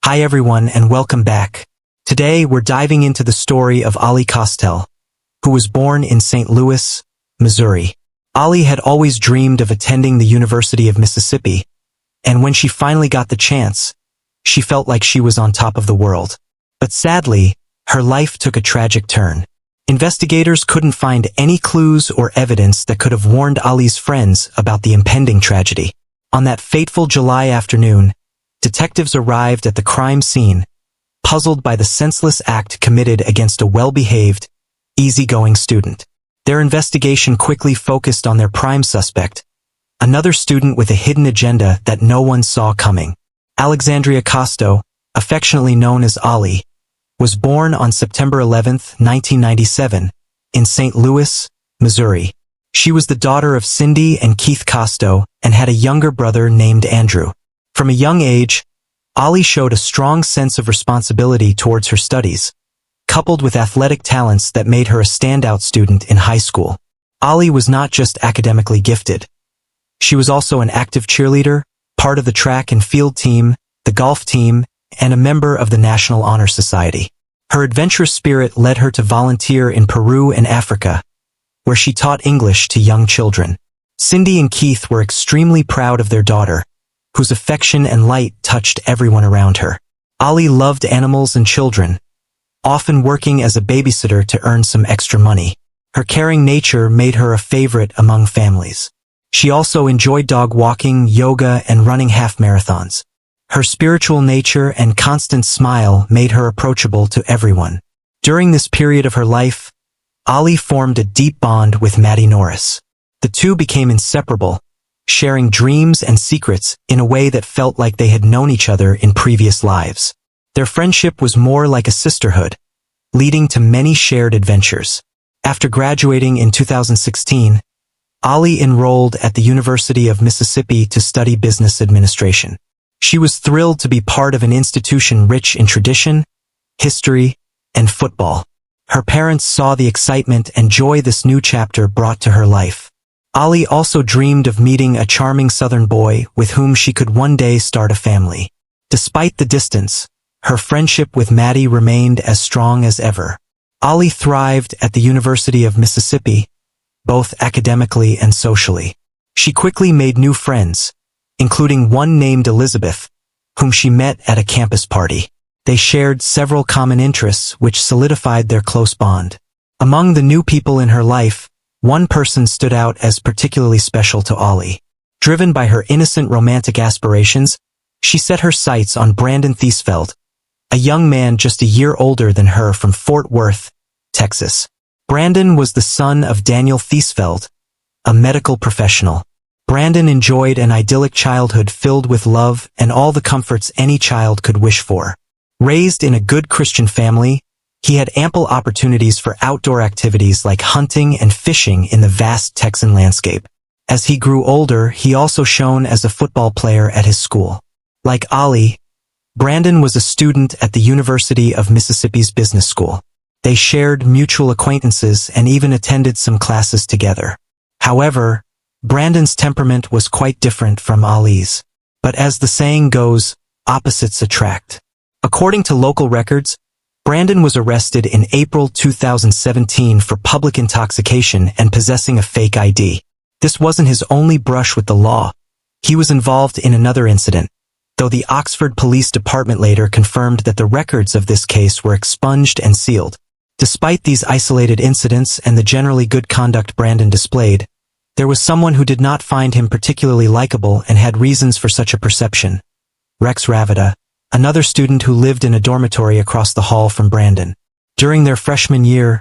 Hi everyone and welcome back. Today we're diving into the story of Ally Kostial, who was born in St. Louis, Missouri. Ally had always dreamed of attending the University of Mississippi, and when she finally got the chance, she felt like she was on top of the world. But sadly, her life took a tragic turn. Investigators couldn't find any clues or evidence that could have warned Ally's friends about the impending tragedy. On that fateful July afternoon, detectives arrived at the crime scene, puzzled by the senseless act committed against a well-behaved, easygoing student. Their investigation quickly focused on their prime suspect, another student with a hidden agenda that no one saw coming. Ally Kostial, affectionately known as Ally, was born on September 11, 1997, in St. Louis, Missouri. She was the daughter of Cindy and Keith Kostial and had a younger brother named Andrew. From a young age, Ally showed a strong sense of responsibility towards her studies, coupled with athletic talents that made her a standout student in high school. Ally was not just academically gifted. She was also an active cheerleader, part of the track and field team, the golf team, and a member of the National Honor Society. Her adventurous spirit led her to volunteer in Peru and Africa, where she taught English to young children. Cindy and Keith were extremely proud of their daughter, whose affection and light touched everyone around her. Ally loved animals and children, often working as a babysitter to earn some extra money. Her caring nature made her a favorite among families. She also enjoyed dog walking, yoga, and running half marathons. Her spiritual nature and constant smile made her approachable to everyone. During this period of her life, Ally formed a deep bond with Maddie Norris. The two became inseparable, sharing dreams and secrets in a way that felt like they had known each other in previous lives. Their friendship was more like a sisterhood, leading to many shared adventures. After graduating in 2016, Ally enrolled at the University of Mississippi to study business administration. She was thrilled to be part of an institution rich in tradition, history, and football. Her parents saw the excitement and joy this new chapter brought to her life. Ally also dreamed of meeting a charming Southern boy with whom she could one day start a family. Despite the distance, her friendship with Maddie remained as strong as ever. Ally thrived at the University of Mississippi, both academically and socially. She quickly made new friends, including one named Elizabeth, whom she met at a campus party. They shared several common interests which solidified their close bond. Among the new people in her life, one person stood out as particularly special to Ally. Driven by her innocent romantic aspirations, she set her sights on Brandon Thiesfeld, a young man just a year older than her from Fort Worth, Texas. Brandon was the son of Daniel Thiesfeld, a medical professional. Brandon enjoyed an idyllic childhood filled with love and all the comforts any child could wish for. Raised in a good Christian family, he had ample opportunities for outdoor activities like hunting and fishing in the vast Texan landscape. As he grew older, he also shone as a football player at his school. Like Ally, Brandon was a student at the University of Mississippi's business school. They shared mutual acquaintances and even attended some classes together. However, Brandon's temperament was quite different from Ally's. But as the saying goes, opposites attract. According to local records, Brandon was arrested in April 2017 for public intoxication and possessing a fake ID. This wasn't his only brush with the law. He was involved in another incident, though the Oxford Police Department later confirmed that the records of this case were expunged and sealed. Despite these isolated incidents and the generally good conduct Brandon displayed, there was someone who did not find him particularly likable and had reasons for such a perception. Rex Ravita, another student who lived in a dormitory across the hall from Brandon. During their freshman year,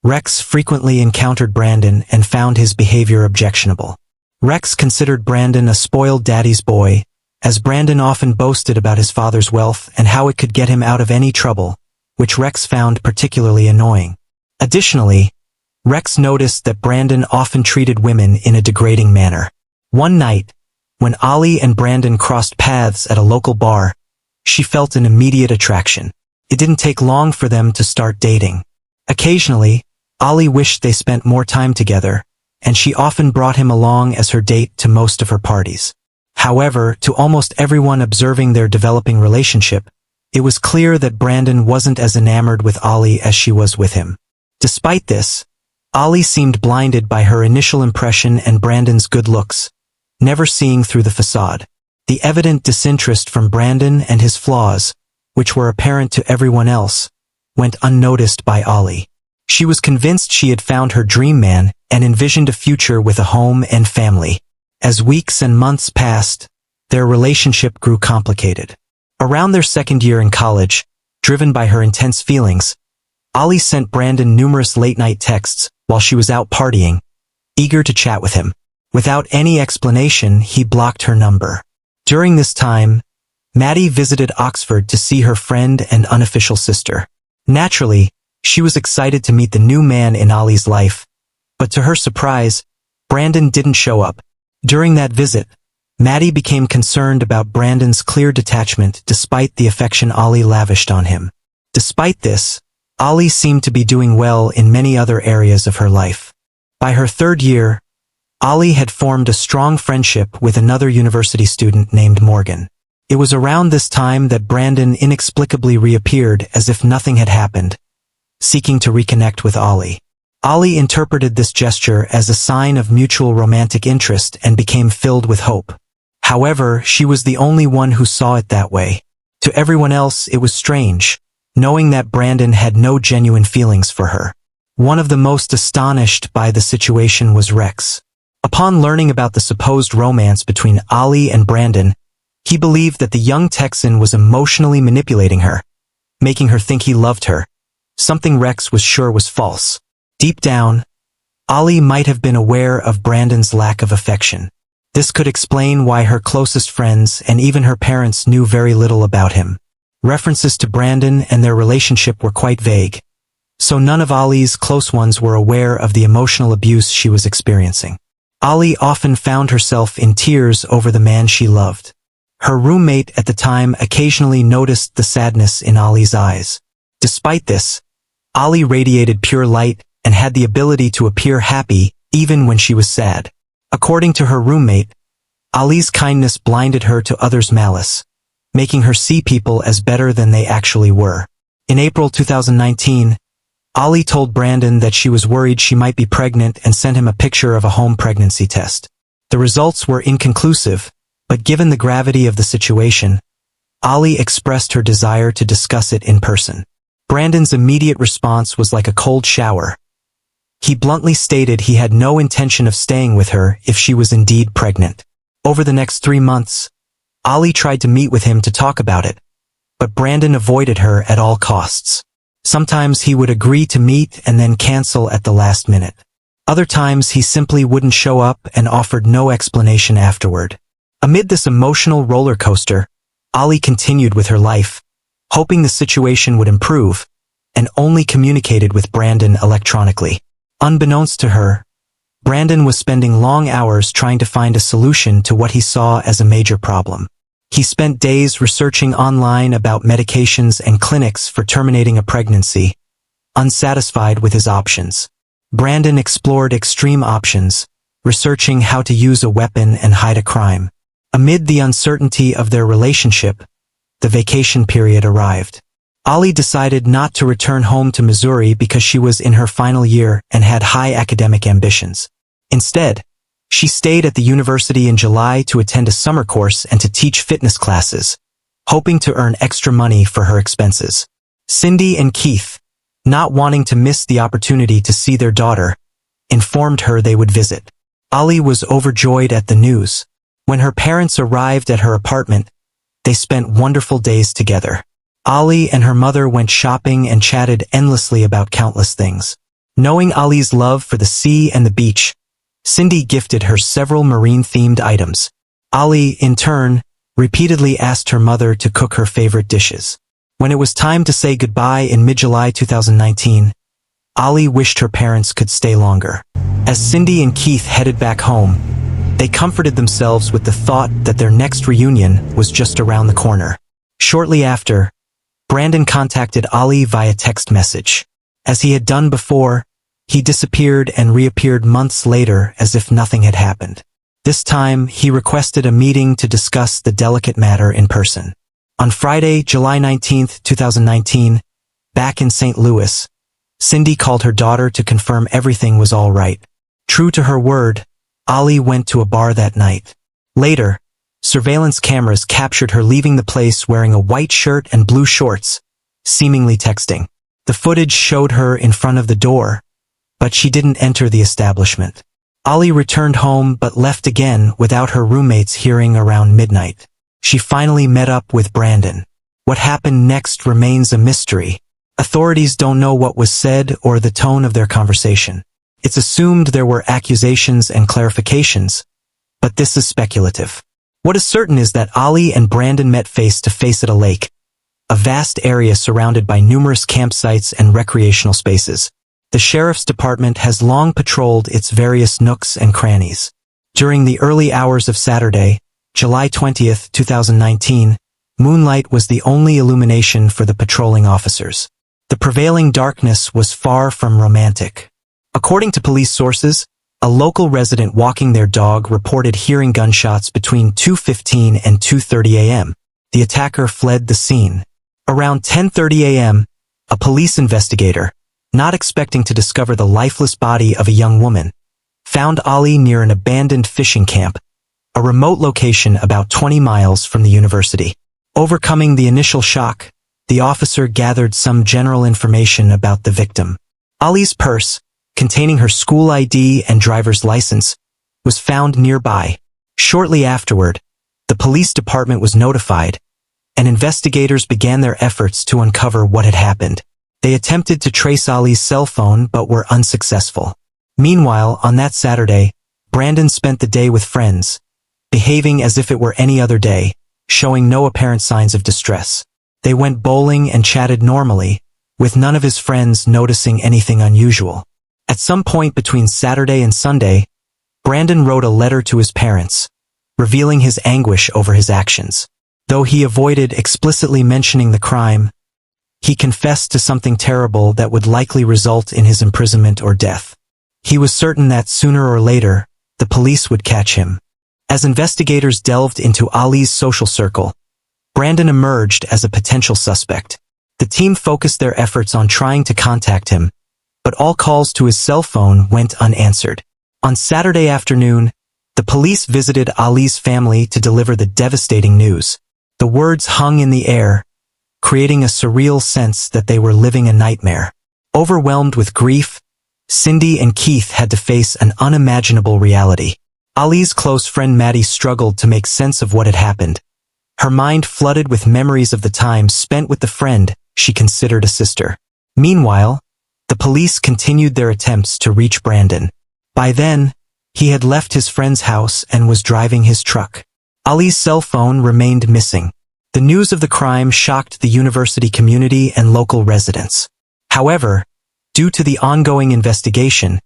Rex frequently encountered Brandon and found his behavior objectionable. Rex considered Brandon a spoiled daddy's boy, as Brandon often boasted about his father's wealth and how it could get him out of any trouble, which Rex found particularly annoying. Additionally, Rex noticed that Brandon often treated women in a degrading manner. One night, when Ally and Brandon crossed paths at a local bar, she felt an immediate attraction. It didn't take long for them to start dating. Occasionally, Ally wished they spent more time together, and she often brought him along as her date to most of her parties. However, to almost everyone observing their developing relationship, it was clear that Brandon wasn't as enamored with Ally as she was with him. Despite this, Ally seemed blinded by her initial impression and Brandon's good looks, never seeing through the facade. The evident disinterest from Brandon and his flaws, which were apparent to everyone else, went unnoticed by Ally. She was convinced she had found her dream man and envisioned a future with a home and family. As weeks and months passed, their relationship grew complicated. Around their second year in college, driven by her intense feelings, Ally sent Brandon numerous late-night texts while she was out partying, eager to chat with him. Without any explanation, he blocked her number. During this time, Maddie visited Oxford to see her friend and unofficial sister. Naturally, she was excited to meet the new man in Ally's life, but to her surprise, Brandon didn't show up. During that visit, Maddie became concerned about Brandon's clear detachment despite the affection Ally lavished on him. Despite this, Ally seemed to be doing well in many other areas of her life. By her third year, Ally had formed a strong friendship with another university student named Morgan. It was around this time that Brandon inexplicably reappeared as if nothing had happened, seeking to reconnect with Ally. Ally interpreted this gesture as a sign of mutual romantic interest and became filled with hope. However, she was the only one who saw it that way. To everyone else, it was strange, knowing that Brandon had no genuine feelings for her. One of the most astonished by the situation was Rex. Upon learning about the supposed romance between Ally and Brandon, he believed that the young Texan was emotionally manipulating her, making her think he loved her, something Rex was sure was false. Deep down, Ally might have been aware of Brandon's lack of affection. This could explain why her closest friends and even her parents knew very little about him. References to Brandon and their relationship were quite vague, so none of Ally's close ones were aware of the emotional abuse she was experiencing. Ally often found herself in tears over the man she loved. Her roommate at the time occasionally noticed the sadness in Ally's eyes. Despite this, Ally radiated pure light and had the ability to appear happy even when she was sad. According to her roommate, Ally's kindness blinded her to others' malice, making her see people as better than they actually were. In April 2019, Ally told Brandon that she was worried she might be pregnant and sent him a picture of a home pregnancy test. The results were inconclusive, but given the gravity of the situation, Ally expressed her desire to discuss it in person. Brandon's immediate response was like a cold shower. He bluntly stated he had no intention of staying with her if she was indeed pregnant. Over the next 3 months, Ally tried to meet with him to talk about it, but Brandon avoided her at all costs. Sometimes he would agree to meet and then cancel at the last minute. Other times he simply wouldn't show up and offered no explanation afterward. Amid this emotional roller coaster, Ally continued with her life, hoping the situation would improve, and only communicated with Brandon electronically. Unbeknownst to her, Brandon was spending long hours trying to find a solution to what he saw as a major problem. He spent days researching online about medications and clinics for terminating a pregnancy, unsatisfied with his options. Brandon explored extreme options, researching how to use a weapon and hide a crime. Amid the uncertainty of their relationship, the vacation period arrived. Ally decided not to return home to Missouri because she was in her final year and had high academic ambitions. Instead, she stayed at the university in July to attend a summer course and to teach fitness classes, hoping to earn extra money for her expenses. Cindy and Keith, not wanting to miss the opportunity to see their daughter, informed her they would visit. Ally was overjoyed at the news. When her parents arrived at her apartment, they spent wonderful days together. Ally and her mother went shopping and chatted endlessly about countless things. Knowing Ally's love for the sea and the beach, Cindy gifted her several marine-themed items. Ally, in turn, repeatedly asked her mother to cook her favorite dishes. When it was time to say goodbye in mid-July 2019, Ally wished her parents could stay longer. As Cindy and Keith headed back home, they comforted themselves with the thought that their next reunion was just around the corner. Shortly after, Brandon contacted Ally via text message. As he had done before, he disappeared and reappeared months later as if nothing had happened. This time, he requested a meeting to discuss the delicate matter in person. On Friday, July 19, 2019, back in St. Louis, Cindy called her daughter to confirm everything was all right. True to her word, Ally went to a bar that night. Later, surveillance cameras captured her leaving the place wearing a white shirt and blue shorts, seemingly texting. The footage showed her in front of the door, but she didn't enter the establishment. Ally returned home but left again without her roommates hearing around midnight. She finally met up with Brandon. What happened next remains a mystery. Authorities don't know what was said or the tone of their conversation. It's assumed there were accusations and clarifications, but this is speculative. What is certain is that Ally and Brandon met face to face at a lake, a vast area surrounded by numerous campsites and recreational spaces. The sheriff's department has long patrolled its various nooks and crannies. During the early hours of Saturday, July 20, 2019, moonlight was the only illumination for the patrolling officers. The prevailing darkness was far from romantic. According to police sources, a local resident walking their dog reported hearing gunshots between 2:15 and 2:30 a.m. The attacker fled the scene. Around 10:30 a.m., a police investigator, not expecting to discover the lifeless body of a young woman, found Ally near an abandoned fishing camp, a remote location about 20 miles from the university. Overcoming the initial shock, the officer gathered some general information about the victim. Ally's purse, containing her school ID and driver's license, was found nearby. Shortly afterward, the police department was notified, and investigators began their efforts to uncover what had happened. They attempted to trace Ally's cell phone but were unsuccessful. Meanwhile, on that Saturday, Brandon spent the day with friends, behaving as if it were any other day, showing no apparent signs of distress. They went bowling and chatted normally, with none of his friends noticing anything unusual. At some point between Saturday and Sunday, Brandon wrote a letter to his parents, revealing his anguish over his actions. Though he avoided explicitly mentioning the crime, he confessed to something terrible that would likely result in his imprisonment or death. He was certain that sooner or later, the police would catch him. As investigators delved into Ally's social circle, Brandon emerged as a potential suspect. The team focused their efforts on trying to contact him, but all calls to his cell phone went unanswered. On Saturday afternoon, the police visited Ally's family to deliver the devastating news. The words hung in the air, creating a surreal sense that they were living a nightmare. Overwhelmed with grief, Cindy and Keith had to face an unimaginable reality. Ally's close friend Maddie struggled to make sense of what had happened. Her mind flooded with memories of the time spent with the friend she considered a sister. Meanwhile, the police continued their attempts to reach Brandon. By then, he had left his friend's house and was driving his truck. Ally's cell phone remained missing. The news of the crime shocked the university community and local residents. However, due to the ongoing investigation,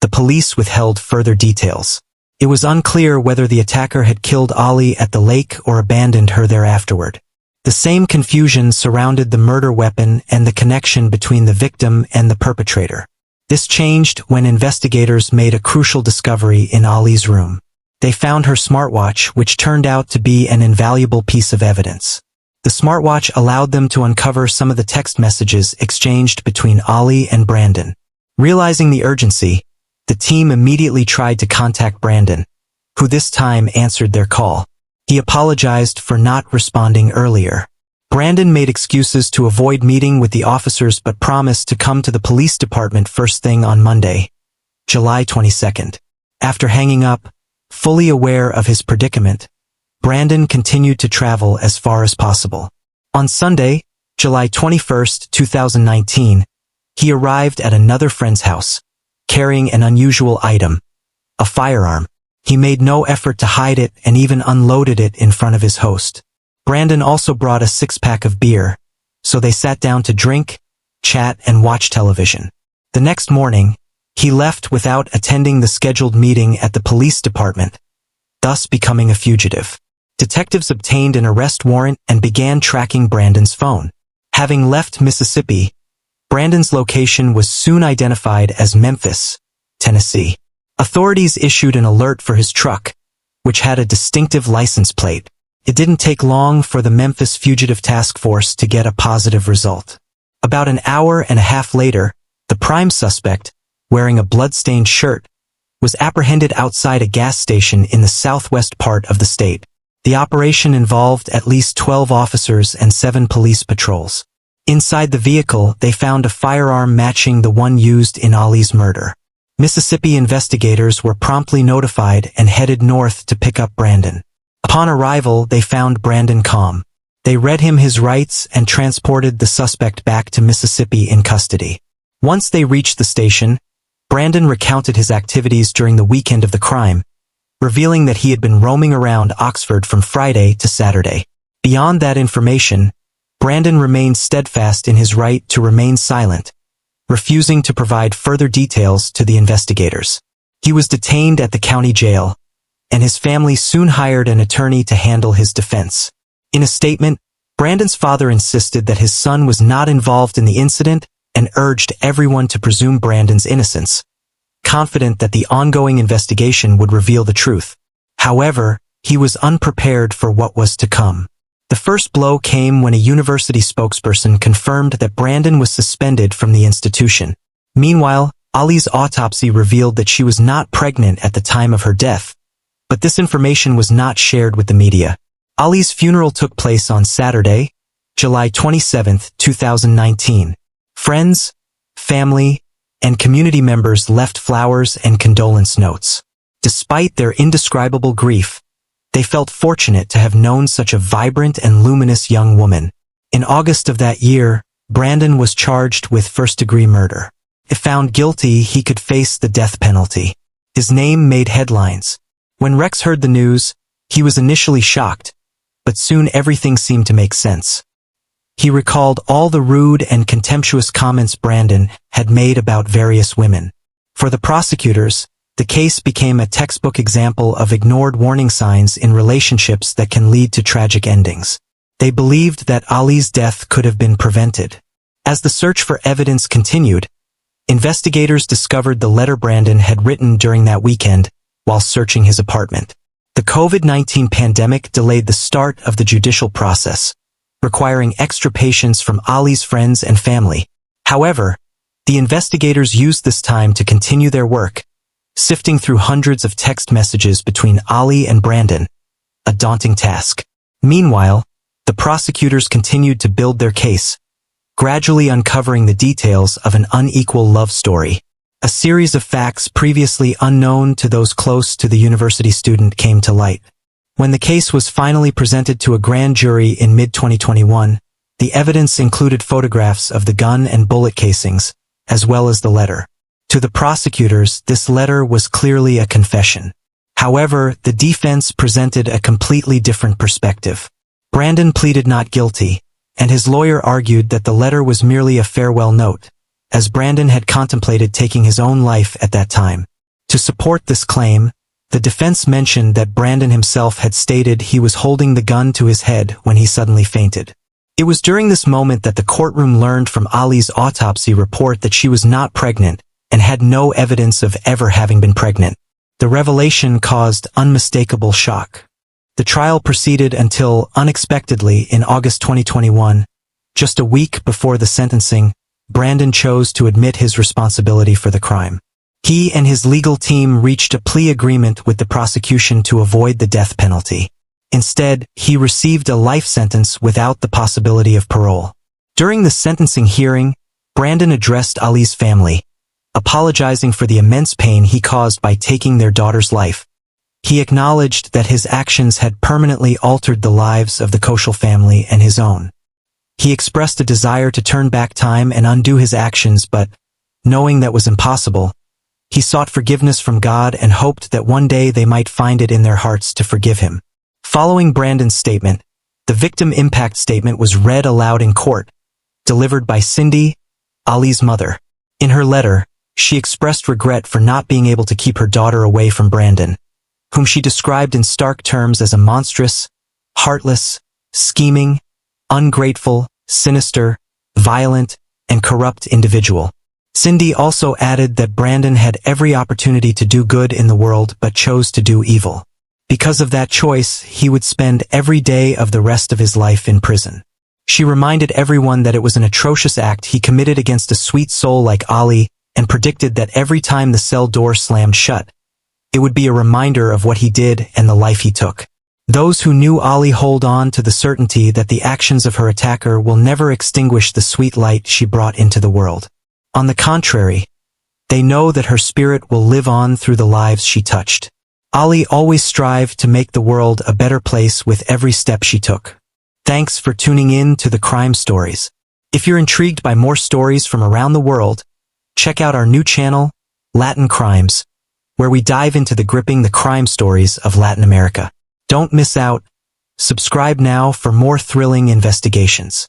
the police withheld further details. It was unclear whether the attacker had killed Ally at the lake or abandoned her there afterward. The same confusion surrounded the murder weapon and the connection between the victim and the perpetrator. This changed when investigators made a crucial discovery in Ally's room. They found her smartwatch, which turned out to be an invaluable piece of evidence. The smartwatch allowed them to uncover some of the text messages exchanged between Ally and Brandon. Realizing the urgency, the team immediately tried to contact Brandon, who this time answered their call. He apologized for not responding earlier. Brandon made excuses to avoid meeting with the officers but promised to come to the police department first thing on Monday, July 22nd. After hanging up, fully aware of his predicament, Brandon continued to travel as far as possible. On Sunday, July 21st, 2019, he arrived at another friend's house, carrying an unusual item, a firearm. He made no effort to hide it and even unloaded it in front of his host. Brandon also brought a six-pack of beer, so they sat down to drink, chat, and watch television. The next morning, he left without attending the scheduled meeting at the police department, thus becoming a fugitive. Detectives obtained an arrest warrant and began tracking Brandon's phone. Having left Mississippi, Brandon's location was soon identified as Memphis, Tennessee. Authorities issued an alert for his truck, which had a distinctive license plate. It didn't take long for the Memphis Fugitive Task Force to get a positive result. About an hour and a half later, the prime suspect, wearing a blood-stained shirt, was apprehended outside a gas station in the southwest part of the state. The operation involved at least 12 officers and 7 police patrols. Inside the vehicle, they found a firearm matching the one used in Ally's murder. Mississippi investigators were promptly notified and headed north to pick up Brandon. Upon arrival, they found Brandon calm. They read him his rights and transported the suspect back to Mississippi in custody. Once they reached the station, Brandon recounted his activities during the weekend of the crime, revealing that he had been roaming around Oxford from Friday to Saturday. Beyond that information, Brandon remained steadfast in his right to remain silent, refusing to provide further details to the investigators. He was detained at the county jail, and his family soon hired an attorney to handle his defense. In a statement, Brandon's father insisted that his son was not involved in the incident and urged everyone to presume Brandon's innocence, confident that the ongoing investigation would reveal the truth. However, he was unprepared for what was to come. The first blow came when a university spokesperson confirmed that Brandon was suspended from the institution. Meanwhile, Ally's autopsy revealed that she was not pregnant at the time of her death, but this information was not shared with the media. Ally's funeral took place on Saturday, July 27, 2019. Friends, family, and community members left flowers and condolence notes. Despite their indescribable grief, they felt fortunate to have known such a vibrant and luminous young woman. In August of that year, Brandon was charged with first-degree murder. If found guilty, he could face the death penalty. His name made headlines. When Rex heard the news, he was initially shocked, but soon everything seemed to make sense. He recalled all the rude and contemptuous comments Brandon had made about various women. For the prosecutors, the case became a textbook example of ignored warning signs in relationships that can lead to tragic endings. They believed that Ally's death could have been prevented. As the search for evidence continued, investigators discovered the letter Brandon had written during that weekend while searching his apartment. The COVID-19 pandemic delayed the start of the judicial process, requiring extra patience from Ally's friends and family. However, the investigators used this time to continue their work, sifting through hundreds of text messages between Ally and Brandon, a daunting task. Meanwhile, the prosecutors continued to build their case, gradually uncovering the details of an unequal love story. A series of facts previously unknown to those close to the university student came to light. When the case was finally presented to a grand jury in mid-2021, the evidence included photographs of the gun and bullet casings, as well as the letter. To the prosecutors, this letter was clearly a confession. However, the defense presented a completely different perspective. Brandon pleaded not guilty, and his lawyer argued that the letter was merely a farewell note, as Brandon had contemplated taking his own life at that time. To support this claim, the defense mentioned that Brandon himself had stated he was holding the gun to his head when he suddenly fainted. It was during this moment that the courtroom learned from Ally's autopsy report that she was not pregnant and had no evidence of ever having been pregnant. The revelation caused unmistakable shock. The trial proceeded until, unexpectedly, in August 2021, just a week before the sentencing, Brandon chose to admit his responsibility for the crime. He and his legal team reached a plea agreement with the prosecution to avoid the death penalty. Instead, he received a life sentence without the possibility of parole. During the sentencing hearing, Brandon addressed Ally's family, apologizing for the immense pain he caused by taking their daughter's life. He acknowledged that his actions had permanently altered the lives of the Kostial family and his own. He expressed a desire to turn back time and undo his actions, but, knowing that was impossible, he sought forgiveness from God and hoped that one day they might find it in their hearts to forgive him. Following Brandon's statement, the victim impact statement was read aloud in court, delivered by Cindy, Ally's mother. In her letter, she expressed regret for not being able to keep her daughter away from Brandon, whom she described in stark terms as a monstrous, heartless, scheming, ungrateful, sinister, violent, and corrupt individual. Cindy also added that Brandon had every opportunity to do good in the world but chose to do evil. Because of that choice, he would spend every day of the rest of his life in prison. She reminded everyone that it was an atrocious act he committed against a sweet soul like Ally, and predicted that every time the cell door slammed shut, it would be a reminder of what he did and the life he took. Those who knew Ally hold on to the certainty that the actions of her attacker will never extinguish the sweet light she brought into the world. On the contrary, they know that her spirit will live on through the lives she touched. Ally always strived to make the world a better place with every step she took. Thanks for tuning in to the crime stories. If you're intrigued by more stories from around the world, check out our new channel, Latin Crimes, where we dive into the crime stories of Latin America. Don't miss out. Subscribe now for more thrilling investigations.